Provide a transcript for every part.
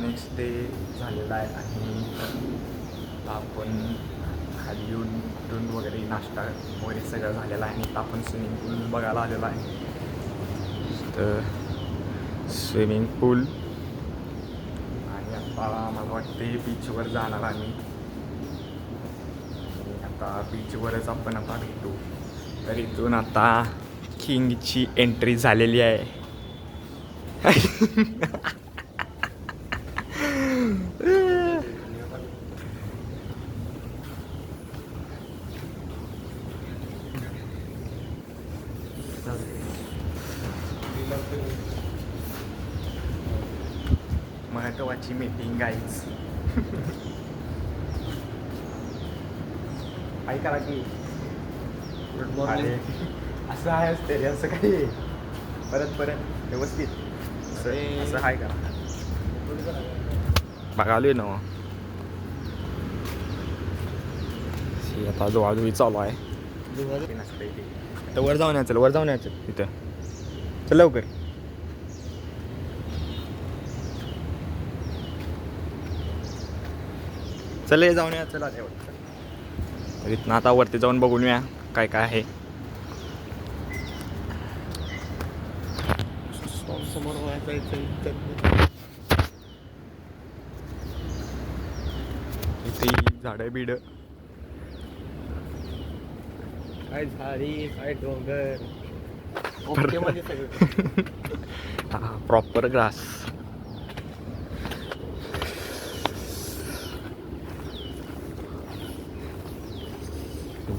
Next day झालेला आहे आणि आता आपण खाली येऊन कुठून वगैरे नाश्ता वगैरे सगळं झालेला आहे आणि आता आपण स्विमिंग पूल बघायला आलेला आहे. तर स्विमिंग पूल आणि आता मला वाटते बीचवर जाणार आम्ही. आता बीचवरच आपण आता भेटू. तर इथून आता किंगची एंट्री झालेली आहे. महत्वाची मीटिंग गाईज. काय करा की गुड मॉर्निंग असं आहे असते असं काही परत व्यवस्थित असं आहे का बघालोय ना. आता जोळाजोळी चालू आहे. तर वर जाऊन यायचं तिथं. चल लवकर. चल जाऊन या. चला तर इथनं आता वरती जाऊन बघून या काय काय आहे. समोर इथे झाडं बिड काय झाडी काय डोंगर हा प्रॉपर ग्रास.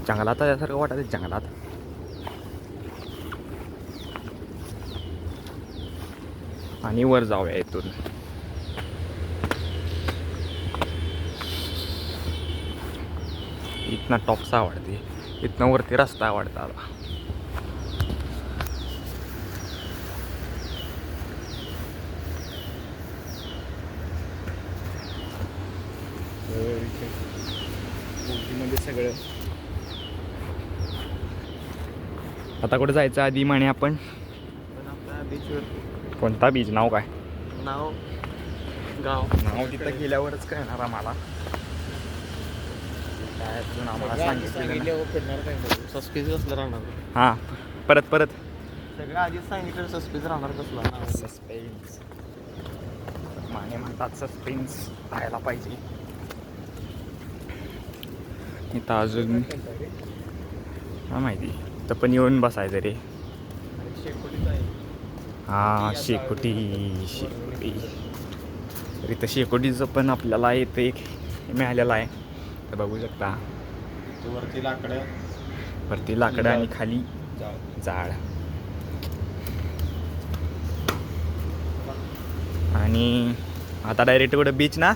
जंगलात यासारखं वाटत जंगलात. आणि वर जाऊया इथून. इथनं टॉप्स आवडते. इथनं वरती रस्ता आवडता आता. बोटीमध्ये सगळं. आता कुठे जायचं आधी म्हणे आपण बीचवर. कोणता बीच? नाव काय? नाव तिथं गेल्यावरच कळणार आम्हाला. काय अजून आम्हाला सांगितलं सस्पेन्स कसलं राहणार. हां परत सगळं आधीच सांगितलं सस्पेन्स राहणार कसला. सस्पेन्स माने म्हणतात सस्पेन्स राहायला पाहिजे. इथं अजून काय माहिती. तर पण येऊन बसायचं रे. हां शेकोटी. तर इथं शेकोटीचं पण आपल्याला इथं एक मिळालेलं आहे. तर बघू शकता. वरती लाकडं आणि खाली जाळ. आणि आता डायरेक्ट कुठं बीच ना.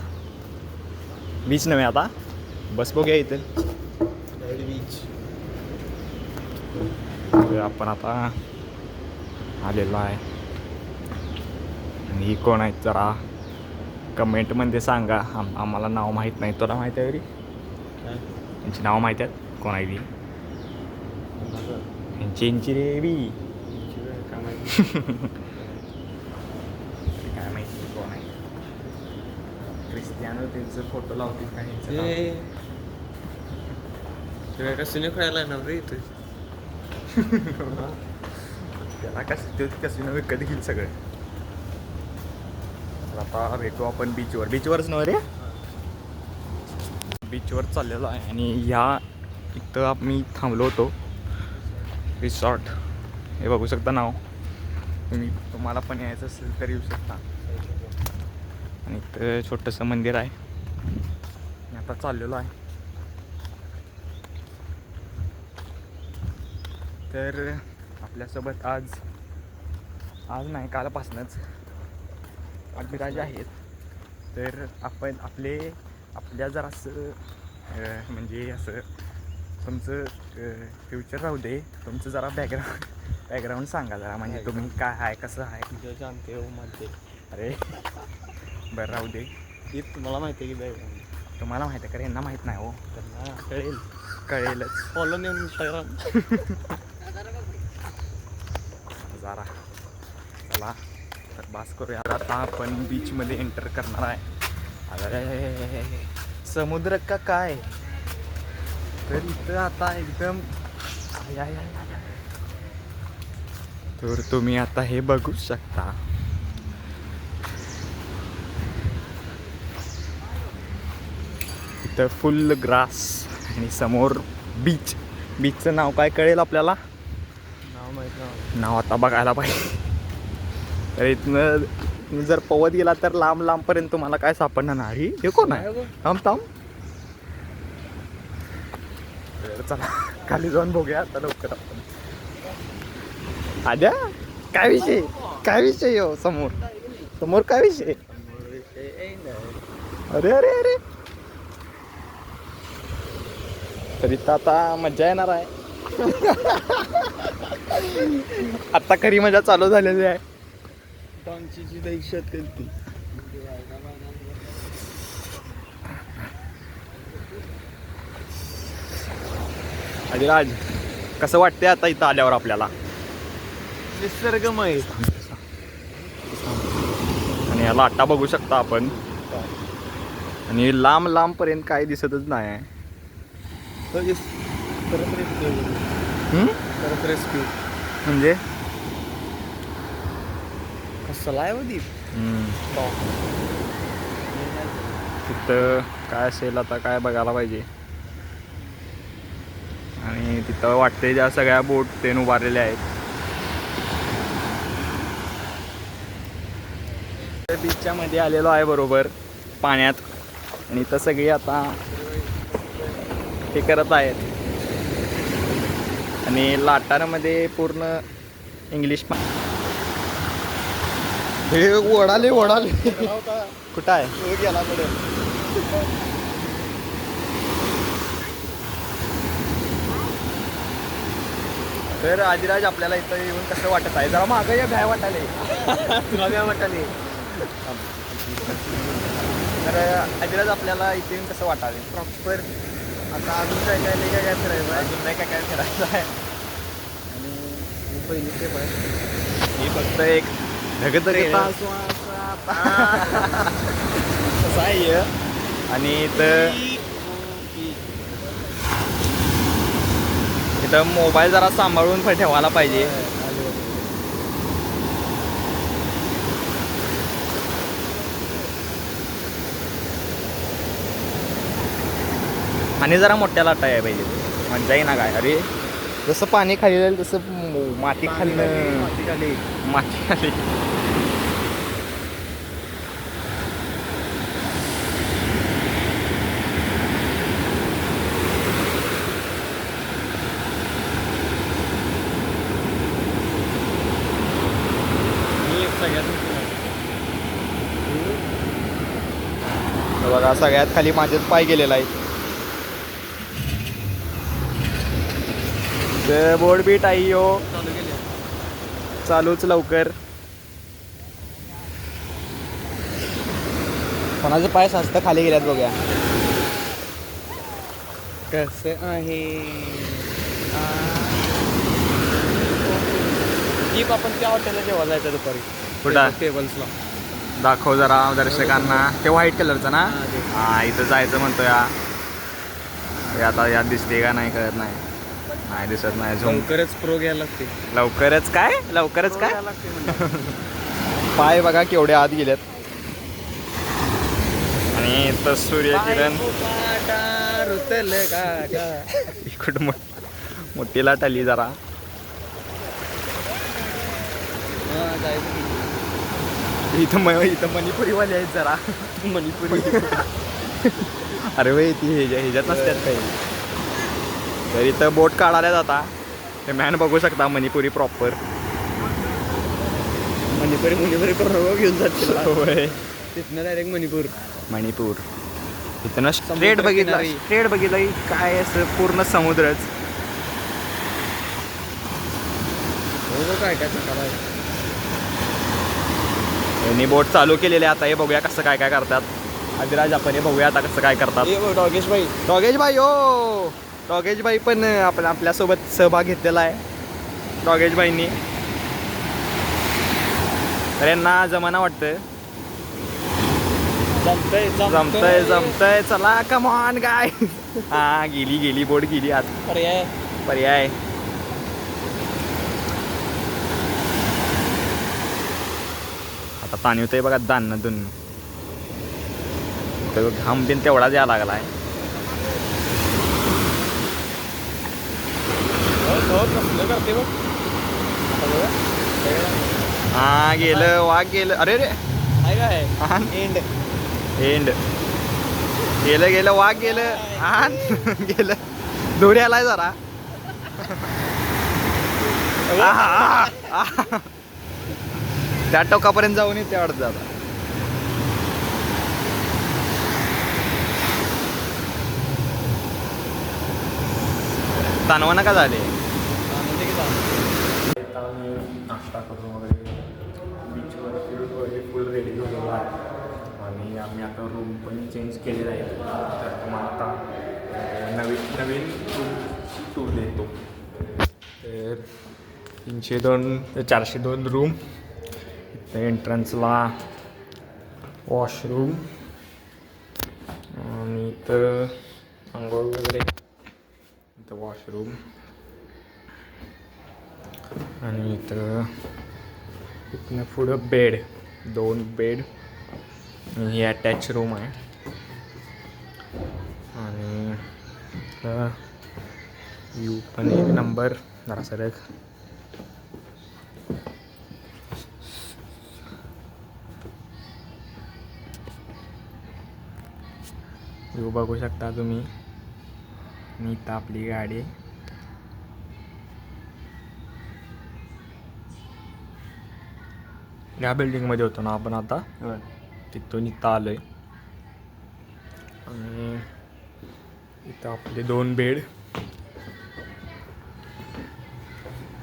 बीच नव्हे आता बस बघूया इथं बीच. आपण आता आलेलो आहे. आणि ही कोण आहेत जरा कमेंटमध्ये सांगा. आम्हाला नाव माहीत नाही. तुला माहीत आहे तरी त्यांची नाव माहीत आहेत कोण आहे ती. यांची रेवी काय माहिती कोण आहे. क्रिस्टियानो त्यांचं फोटो लावतील काही. कसिनो खेळायला येणार रे इथे. त्याला कसिनो विकत घेईल सगळे. आता भेटू आपण बीचवरच नव्हे रे. बीचवर चाललेलो आहे आणि इथं आम्ही थांबलो होतो. रिसॉर्ट हे बघू शकता नाव. तुम्हाला पण यायचं असेल तर येऊ शकता. आणि इथं छोटंसं मंदिर आहे. आता चाललेलो आहे. तर आपल्यासोबत आज नाही कालपासूनच अभिराज आहेत. तर आपण आपल्या जरासं म्हणजे असं तुमचं फ्युचर राहू दे. तुमचं जरा बॅकग्राऊंड सांगा जरा. म्हणजे तुम्ही काय आहे कसं आहे. सांगते हो म्हणते. अरे बरं राहू दे. हे तुम्हाला माहिती आहे की बॅकग्राऊंड. तुम्हाला माहिती आहे का? यांना माहीत नाही हो. त्यांना कळेलच. फॉलो नेऊन इंस्टाग्राम जरा चला. तर बस क्रॉस करूया. आता आपण बीचमध्ये एंटर करणार आहे. अरे समुद्र का काय, तर इथं आता एकदम तर तुम्ही आता हे बघू शकता. इथं फुल ग्रास आणि समोर बीच. बीचचं नाव काय कळेल आपल्याला? नाव आता बघायला पाहिजे. तर इथनं जर पवत गेला तर लांब लांबपर्यंत तुम्हाला काय सापडणार नाही. हे कोण आहे? थांब. तर चला खाली जाऊन बघूया आता लवकर आपण. आद्या काय विषय हो समोर काय विषय? अरे तर इथं आता मज्जा येणार आहे. आता खरी मजा चालू झालेली आहे. डान्सची दहशत केलती. आदिराज कसं वाटतंय आता इथं आल्यावर आपल्याला? निसर्गमय. आणि या लाटा बघू शकता आपण. आणि लांब पर्यंत काही दिसतच नाही. रेस्क्यू म्हणजे कसला आहे दीप. तिथं काय असेल आता काय बघायला पाहिजे. आणि तिथं वाटते ज्या सगळ्या बोट ते उभारलेल्या आहेत. बीचच्या मध्ये आलेलो आहे बरोबर पाण्यात. आणि इथं सगळी आता हे करत आहेत. आणि लाटांमध्ये पूर्ण इंग्लिश. हे ओढाले कुठं आहे? गेला पुढे. तर आदिराज आपल्याला इथं येऊन कसं वाटत आहे? जरा मागं या भ्याय वाटाले. तुला काय वाटाले? तर आदिराज आपल्याला इथे येऊन कसं वाटाले? प्रॉपर आता अजून काय फिरायचं आहे. अजून नाही काय फिरायचं आहे. आणि पहिली स्टेप आहे ही फक्त एक ढगत कसं आहे. आणि इथं मोबाईल जरा सांभाळून ठेवायला पाहिजे. आणि जरा मोठ्या लाटा आहे पाहिजे. मजा येईना काय. अरे जसं पाणी खाली जाईल तसं माती खाली. बघा सगळ्यात खाली माझेच पाय गेलेला आहे. बोर्ड बीट आई हो चालूच लवकर. कोणाचे पाय सास्त खाली गेल्यात बघूया. कसं आहे जीप. आपण त्या हॉटेलला जेव्हा जायचं दुपारी. कुठं? टेबल्सला दाखव जरा दर्शकांना. ते व्हाईट कलरचं ना? हा इथं जायचं म्हणतो या. आता यात दिसते का नाही कळत नाही. नाही दिसत नाही. लवकरच प्रो घ्यायला लागते. लवकरच काय पाय बघा केवढे आत गेलेत. आणि इथं सूर्यकिरण इकडं मोठी लाट आली जरा. इथं मणिपुरीवाले आहेत जरा. मणिपुरी. अरे भाई ती ह्याच्यात नसतात काही. तर इथं बोट काढायला जाता. ते मॅन बघू शकता मणिपुरी प्रॉपर. मणिपुरी करून घेऊन जाते. होय तिथनं डायरेक्ट मणिपूर. इथं स्ट्रेट बघितलं काय असं पूर्ण समुद्रच. काय यांनी बोट चालू केलेले. आता हे बघूया कसं काय करतात. आदिराज आपण हे बघूया आता कसं काय करतात. डॉगेश भाई पण आपल्यासोबत सहभाग घेतलेला आहे. डॉगेश भाईंनी तर यांना जमाना वाटतं. जमतंय जमतंय चला कमॉन काय. हा गेली बोट गेली आत. पर्याय आता पाणी होतंय बघा दान्नातून. तर घाम बिन तेवढाच यायला लागलाय. करते बघ. हा गेलं वाघ गेलं. अरे रे काय हा एंड एंड गेलं वाघ गेलं. हा गेलं दोरी आलाय जरा. त्या टोकापर्यंत जाऊन येते वाटत आता. तानवा नका झाले. नाश्ता करून वगैरे बीचवर वगैरे फुल रेडी झालेलो आहे. आणि आम्ही आता रूम पण चेंज केलेला आहे. तर तुम्हाला आता नवीन रूम टूर देतो. तर 302 ते 402 रूम. इथं एंट्रन्सला वॉशरूम आणि इथं आंघोळ वगैरे. इथं वॉशरूम आणि इथनं पुढं बेड 2 बेड. ही अटॅच रूम आहे. आणि व्ह्यू पण 1 नंबर. जरा सरक. व्ह्यू बघू शकता तुम्ही. आणि इथं आपली गाडी. या बिल्डिंगमध्ये होतो ना आपण आता. तिथून इथं आलोय. आणि इथं आपले 2 बेड.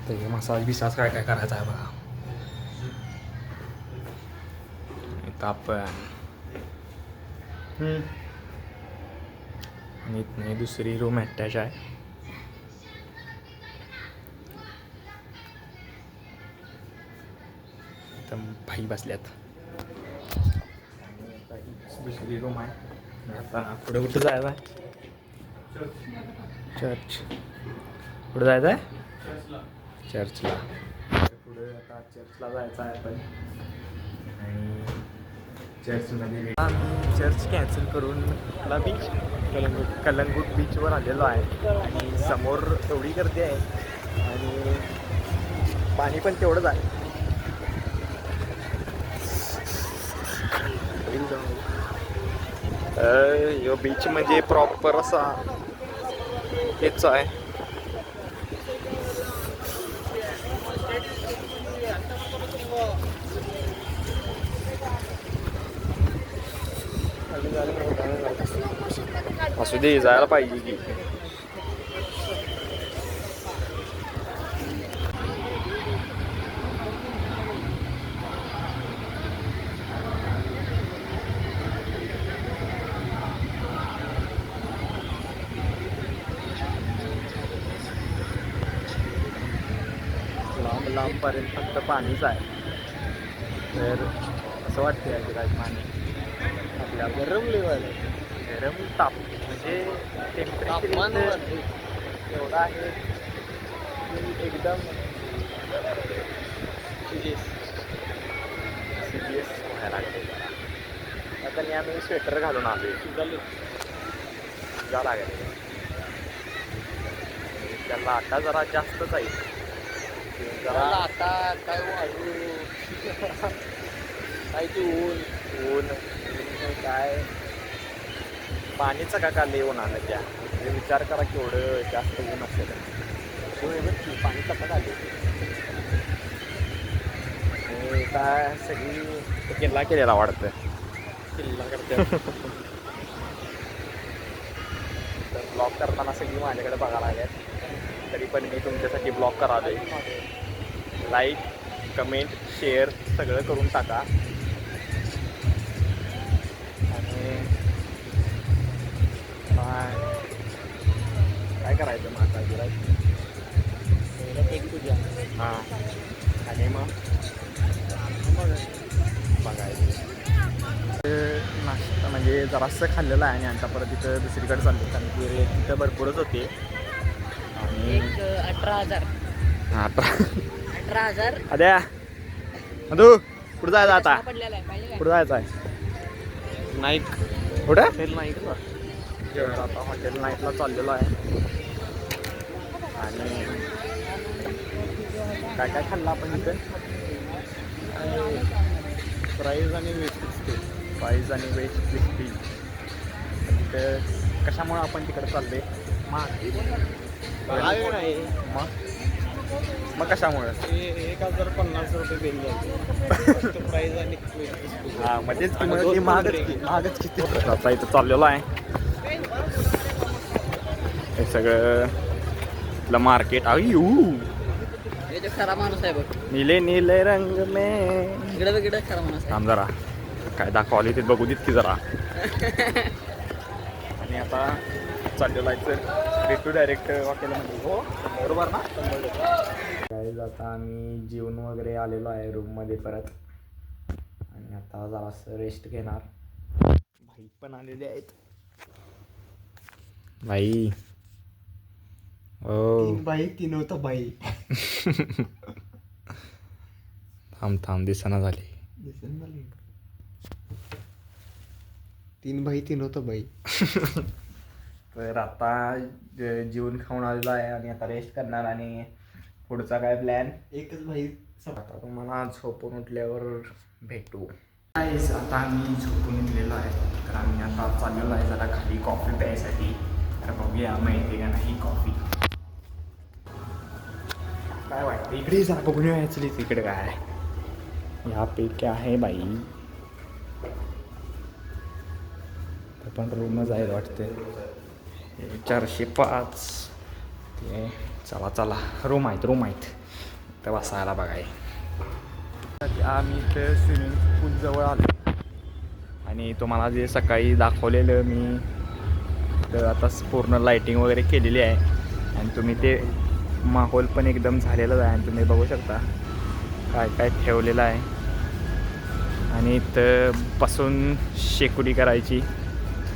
ते मसाज बिसाज काय करायचा आहे बघा. इथं आपण आणि इथं दुसरी रूम अटॅच आहे. इथं भाई बसल्यात. दुसरी रूम आहे. आता पुढे कुठं जायचं आहे. चर्च. कुठं जायचं आहे. चर्चला. पुढे आता चर्चला जायचं आहे आपण. आणि चर्चमध्ये आम्ही चर्च कॅन्सल करून आपला बीच कलंगूट बीचवर आलेलो आहे. आणि समोर एवढी गर्दी आहे आणि पाणी पण तेवढंच आहे. यो बीच म्हणजे प्रॉपर असा हेच आहे. असू दे जायला पाहिजे की. लांबपर्यंत फक्त पाणीच आहे. तर असं वाटतं आहे की पाणी आपल्या गरम लेवल गरम ताप म्हणजे टेम्परेचर एवढं आहे की एकदम सिरियस व्हायला लागते. आता आम्ही स्वेटर घालून आलो. जा लागेल त्याला आता जरा जास्तच आहे. जरा आता काय वाढू काय ते ऊन काय पाणीचं का काल येऊन आलं त्या. विचार करा केवढं जास्त ऊन असेल. पाणीचं का आले काय सगळी किल्ला केलेला वाटतं. किल्ला करते. तर ब्लॉग करताना सगळी माझ्याकडे बघायला लागेल. तरी पण मी तुमच्यासाठी ब्लॉग करावे. लाईक कमेंट शेअर सगळं करून टाका. आणि काय करायचं मग आता गिरायचं हां. आणि मग जरासं खाल्लेलं आहे आणि आता परत तिथं दुसरीकडे चाललो कारण की रेट तिथं भरपूरच होते आणि 18,000 हां 18,000 अद्या तू कुठं जायचं आता पडलेला आहे पाहिजे कुठं जायचं आहे नाईक कुठं हॉटेल नाईकला. तर आता हॉटेल नाईटला चाललेलो आहे आणि काय काय खाल्लं आपण इथं प्राईज आणि वेस्टेज प्राईज आणि वेज क्रिस्पी तिथं कशामुळं आपण तिकडे चालले नाही मग कशामुळं 1,050 बिल झालं प्राईज आणि हां मध्येच किंमत महागच किती आता इथं चाललेलो आहे हे सगळं आपलं मार्केट हे जो खरा माणूस आहे बघ नीले नीले रंग में इकडे खरा माणूस आहे थांब जरा काय दाखवली ते बघू देत की जरा आणि आता चाललेलं आहे तर भेटू डायरेक्ट हॉटेलमध्ये हो बरोबर ना काय आता आम्ही जेवण वगैरे आलेलो आहे रूममध्ये परत आणि आता जरासं रेस्ट घेणार भाई पण आलेले आहेत भाई ओ बाई तीन होतं बाई थांब दिसना झाली दिसेल झाली 3 बाई 3 होतं बाई. तर आता जेवण खाऊन आलेलो आहे आणि आता रेस्ट करणार आणि पुढचा काय प्लॅन एकच बाई. आता तुम्हाला झोपून उठल्यावर भेटू आता आम्ही झोपून उठलेलो आहे तर आम्ही आता चाललेलो आहे जरा खाली कॉफी प्यायसाठी तर बघूया माहिती का नाही कॉफी काय वाटतं इकडे जरा बघून ॲक्च्युली तिकडे काय आहे यहाँ पे क्या है बाई पण रूमच आहे वाटते 405 ते चला रूम आहेत तर बसायला बघाय आम्ही ते स्विमिंग पूल जवळ आलो आणि तुम्हाला जे सकाळी दाखवलेलं मी तर आता पूर्ण लाईटिंग वगैरे केलेली आहे आणि तुम्ही ते माहोल पण एकदम झालेलं आहे आणि तुम्ही बघू शकता काय काय ठेवलेलं आहे आणि इथं बसून शेकोटी करायची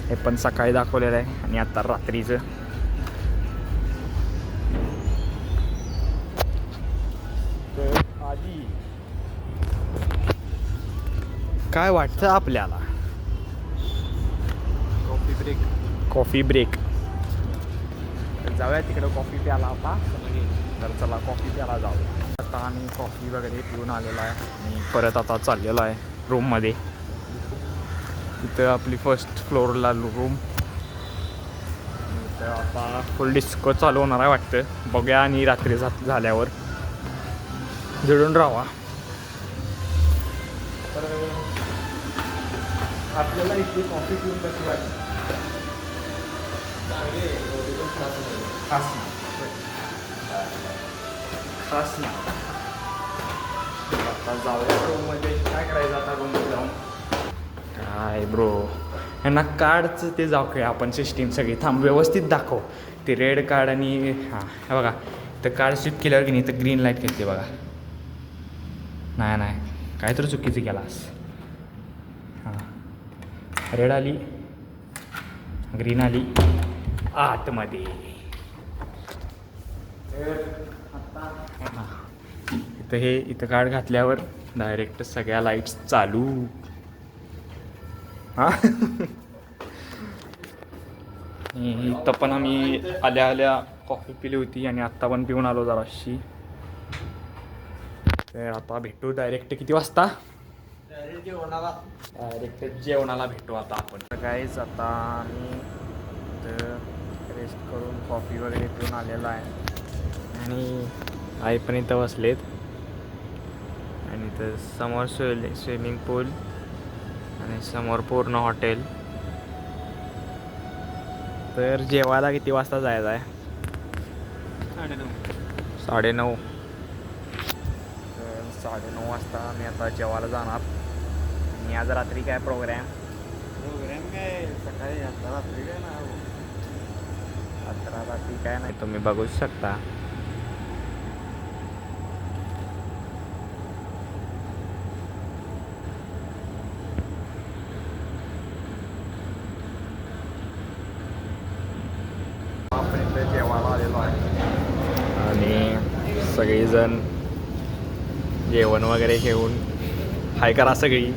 हे पण सकाळी दाखवलेलं आहे आणि आता रात्रीचं तर आधी काय वाटतं आपल्याला कॉफी ब्रेक तर जाऊया तिकडं कॉफी प्यायला आता तर चला कॉफी प्यायला जाऊया आता आम्ही कॉफी वगैरे पिऊन आलेलो आहे आणि परत आता चाललेलो आहे रूममध्ये इथं आपली फर्स्ट फ्लोअरला रूम इथं आता फुल डिस्को चालू होणार आहे वाटतं बघूया आणि रात्री झाल्यावर जळून राहा तर आपल्याला इथे कॉफी पिऊन कशी वाटते खास ना आता जाऊया रूममध्ये काय करायचं आता रूममध्ये जाऊन काय ब्रो यांना कार्डचं ते जाऊ आपण सिस्टीम सगळी थांब व्यवस्थित दाखव ते रेड कार्ड आणि हां हे बघा तर कार्ड स्विप केल्यावर की नाही तर ग्रीन लाईट घेते बघा नाही काहीतरी चुकीचं केलास हां रेड आली ग्रीन आली आतमध्ये इथं कार्ड घातल्यावर डायरेक्ट सगळ्या लाईट्स चालू हां इथं पण आम्ही आल्या कॉफी पिली होती आणि आत्ता पण पिऊन आलो जराशी तर आता भेटू डायरेक्ट किती वाजता डायरेक्ट जेवणाला भेटू आता आपण काहीच आता आम्ही इथं रेस्ट करून कॉफी वगैरे पिऊन आलेला आहे आणि आई पण इथं बसलेत आणि इथं समोर स्विमिंग पूल आणि समोर पूर्ण हॉटेल तर जेवायला किती वाजता जायचं आहे 9:30 तर 9:30 वाजता मी आता जेवायला जाणार आणि आज रात्री काय प्रोग्राम काय सकाळी आता रात्री काय ना रात्री काय नाही तुम्ही बघू शकता सगळीजण जेवण वगैरे घेऊन हाय करा सगळी.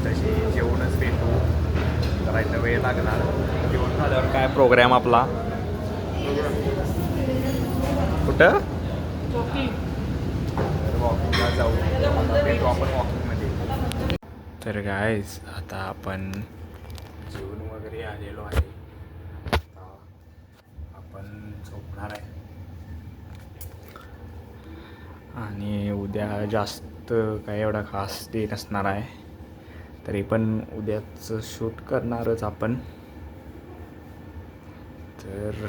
तशी जेवणच भेटू करायचा वेळ लागणार. जेवण झाल्यावर काय प्रोग्राम आपला कुठं वॉकिंगला जाऊ. आता भेटू आपण वॉकिंगमध्ये. तर गाईज आता आपण जेवण वगैरे आलेलो आहे. आता आपण झोपणार आहे आणि उद्या जास्त काय एवढा खास डे नसणार आहे. तरी पण उद्याचं शूट करणारच आपण. तर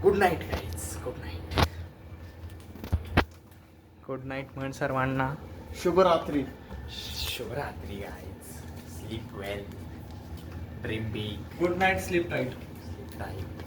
good night guys. Good night. Good night म्हण सर्वांना. शुभरात्री. शुभरात्री guys. Sleep well. Dream big. Good night. Sleep tight. Sleep tight.